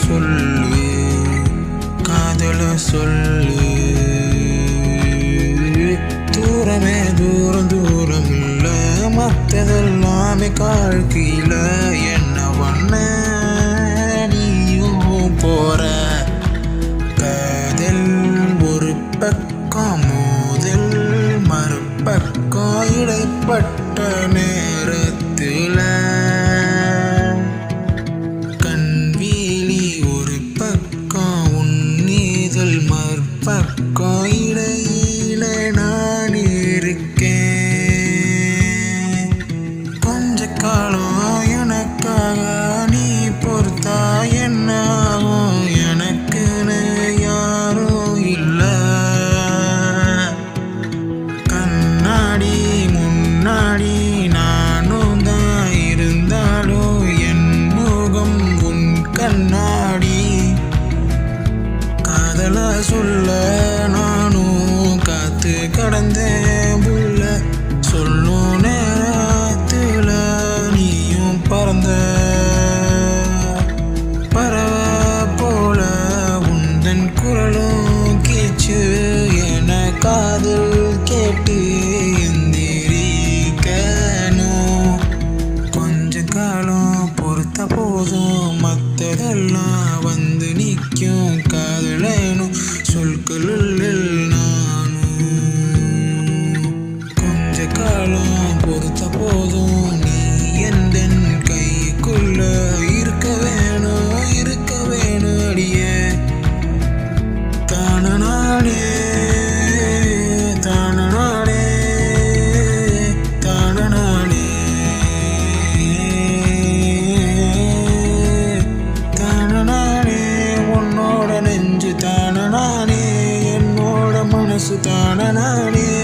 சொல்லு காதல சொல்லு தூரமே தூரம் தூரம் இல்ல மத்ததெல்லாமே கால் கீழ என்ன பண்ண நீயும் போற காதல் ஒரு பக்கம் மோதல் மறுபக்கம் இடைப்பட்ட நேரத்துல பக்கம் இடையில நான் இருக்கேன். கொஞ்ச காலம் எனக்காக நீ பொறுத்தா என்ன ஆகும்? எனக்குன்னு யாரும் இல்ல. கண்ணாடி முன்னாடி நானும் தான் இருந்தாலும் என் முகம் உன் கண்ணாடி. காதல சொல்ல நானும் காத்து கடந்தேன் புள்ள. சொல்லும் நேரத்துல நீயும் பறந்த பறவை போல உந்தன் குரலும் கீச்சு என காதல் கேட்டு எந்திரிக்கணும். கொஞ்ச காலம் பொறுத்த போதும் மத்ததெல்லாம் வந்து நிற்கும். காதலேனும் சொற்களுள் நானும் கொஞ்ச காலம் பொறுத்த போதும் நீ எந்தன் கைக்குள்ள இருக்க வேணும் அடியே. தானே தானே தானே தானே உன்னோட நெஞ்சு தானே என்னோட மனசு தானே.